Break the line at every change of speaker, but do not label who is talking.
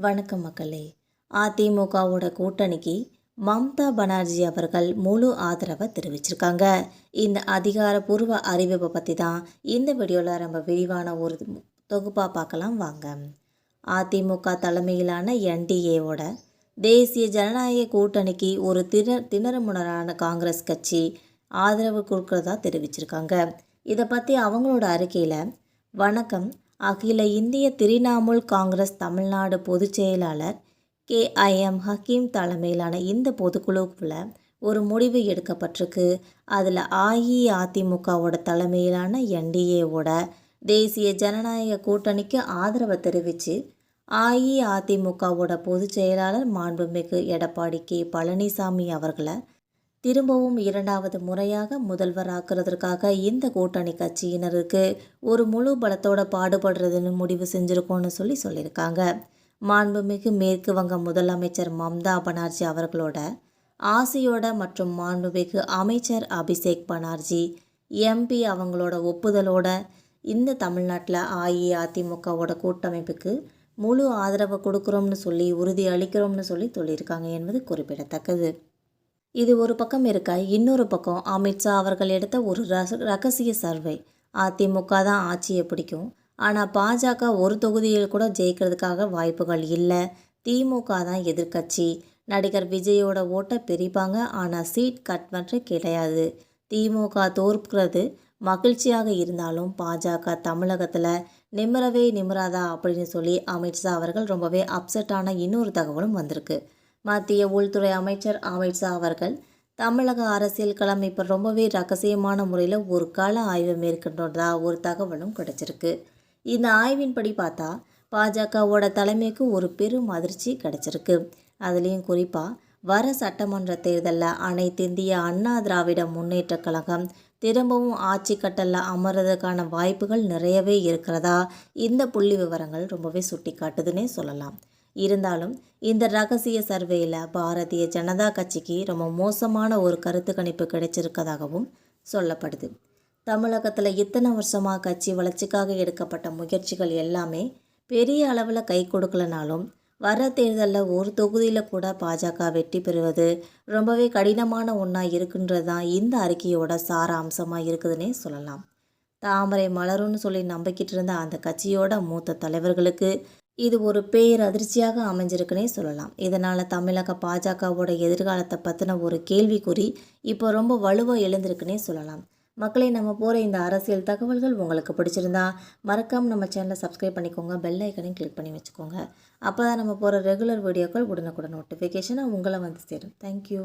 வணக்கம் மக்களே. அதிமுகவோட கூட்டணிக்கு மம்தா பானர்ஜி அவர்கள் முழு ஆதரவை தெரிவிச்சிருக்காங்க. இந்த அதிகாரப்பூர்வ அறிவிப்பை பற்றி தான் இந்த வீடியோவில் நம்ம விரிவான ஒரு தொகுப்பாக பார்க்கலாம் வாங்க. அதிமுக தலைமையிலான என்டிஏவோட தேசிய ஜனநாயக கூட்டணிக்கு ஒரு திணறுமுனரான காங்கிரஸ் கட்சி ஆதரவு கொடுக்கறதா தெரிவிச்சிருக்காங்க. இதை பற்றி அவங்களோட அறிக்கையில், வணக்கம், அகில இந்திய திரிணாமுல் காங்கிரஸ் தமிழ்நாடு பொதுச் செயலாளர் KIM ஹக்கீம் தலைமையிலான இந்த பொதுக்குழுவில் ஒரு முடிவு எடுக்கப்பட்டிருக்கு. அதில் அஇஅதிமுகவோட தலைமையிலான என்டிஏவோட தேசிய ஜனநாயக கூட்டணிக்கு ஆதரவை தெரிவித்து அஇஅதிமுகவோட பொதுச் செயலாளர் மாண்புமிகு எடப்பாடி K பழனிசாமி அவர்களை திரும்பவும் இரண்டாவது முறையாக முதல்வராக்குறதுக்காக இந்த கூட்டணி கட்சியினருக்கு ஒரு முழு பலத்தோட பாடுபடுறதுன்னு முடிவு செஞ்சுருக்கோன்னு சொல்லியிருக்காங்க. மாண்புமிகு மேற்கு வங்க முதலமைச்சர் மம்தா பானர்ஜி அவர்களோட ஆசையோட மற்றும் மாண்புமிகு அமைச்சர் அபிஷேக் பானர்ஜி MP அவங்களோட ஒப்புதலோட இந்த தமிழ்நாட்டில் அஇஅதிமுகவோட கூட்டமைப்புக்கு முழு ஆதரவை கொடுக்குறோம்னு சொல்லி உறுதி அளிக்கிறோம்னு சொல்லியிருக்காங்க என்பது குறிப்பிடத்தக்கது. இது ஒரு பக்கம் இருக்க, இன்னொரு பக்கம் அமித்ஷா அவர்கள் எடுத்த ஒரு ரகசிய சர்வே. அதிமுக தான் ஆட்சியை பிடிக்கும், ஆனால் பாஜக ஒரு தொகுதியில் கூட ஜெயிக்கிறதுக்காக வாய்ப்புகள் இல்லை. திமுக தான் எதிர்கட்சி. நடிகர் விஜயோட ஓட்டை பிரிப்பாங்க, ஆனால் சீட் கட்மற்று கிடையாது. திமுக தோற்கிறது மகிழ்ச்சியாக இருந்தாலும் பாஜக தமிழகத்தில் நிமிரவே நிமிராதா அப்படின்னு சொல்லி அமித்ஷா அவர்கள் ரொம்பவே அப்செட்டான இன்னொரு தகவலும் வந்திருக்கு. மத்திய உள்துறை அமைச்சர் அமித்ஷா அவர்கள் தமிழக அரசியல் களம் இப்போ ரொம்பவே ரகசியமான முறையில் ஒரு கள ஆய்வு மேற்கொண்டதா ஒரு தகவலும் கிடைச்சிருக்கு. இந்த ஆய்வின்படி பார்த்தா பாஜகவோட தலைமைக்கு ஒரு பெரும் அதிர்ச்சி கிடைச்சிருக்கு. அதுலேயும் குறிப்பாக வர சட்டமன்ற தேர்தலில் அனைத்து இந்திய அண்ணா திராவிட முன்னேற்ற கழகம் திரும்பவும் ஆட்சி கட்டலில் அமர்றதுக்கான வாய்ப்புகள் நிறையவே இருக்கிறதா இந்த புள்ளி விவரங்கள் ரொம்பவே சுட்டி காட்டுதுன்னே சொல்லலாம். இருந்தாலும் இந்த ரகசிய சர்வேயில் பாரதிய ஜனதா கட்சிக்கு ரொம்ப மோசமான ஒரு கருத்து கணிப்பு கிடைச்சிருக்கதாகவும் சொல்லப்படுது. தமிழகத்தில் இத்தனை வருஷமாக கட்சி வளர்ச்சிக்காக எடுக்கப்பட்ட முயற்சிகள் எல்லாமே பெரிய அளவில் கை கொடுக்கலனாலும் வர தேர்தலில் ஒரு தொகுதியில் கூட பாஜக வெற்றி பெறுவது ரொம்பவே கடினமான ஒன்றா இருக்குன்றது தான் இந்த அறிக்கையோட சார அம்சமாக இருக்குதுன்னே சொல்லலாம். தாமரை மலரும்னு சொல்லி நம்பிக்கிட்டு இருந்த அந்த கட்சியோட மூத்த தலைவர்களுக்கு இது ஒரு பேரதிர்ச்சியாக அமைஞ்சிருக்குன்னே சொல்லலாம். இதனால் தமிழக பாஜகவோட எதிர்காலத்தை பற்றின ஒரு கேள்விக்குறி இப்போ ரொம்ப வலுவாக எழுந்திருக்குன்னே சொல்லலாம். மக்களே, நம்ம போகிற இந்த அரசியல் தகவல்கள் உங்களுக்கு பிடிச்சிருந்தா மறக்காமல் நம்ம சேனலை சப்ஸ்கிரைப் பண்ணிக்கோங்க, பெல் ஐக்கனையும் கிளிக் பண்ணி வச்சுக்கோங்க. அப்போ தான் நம்ம போகிற ரெகுலர் வீடியோக்கள் உடனுக்குடன் நோட்டிஃபிகேஷனாக உங்களை வந்து சேரும். தேங்க்யூ.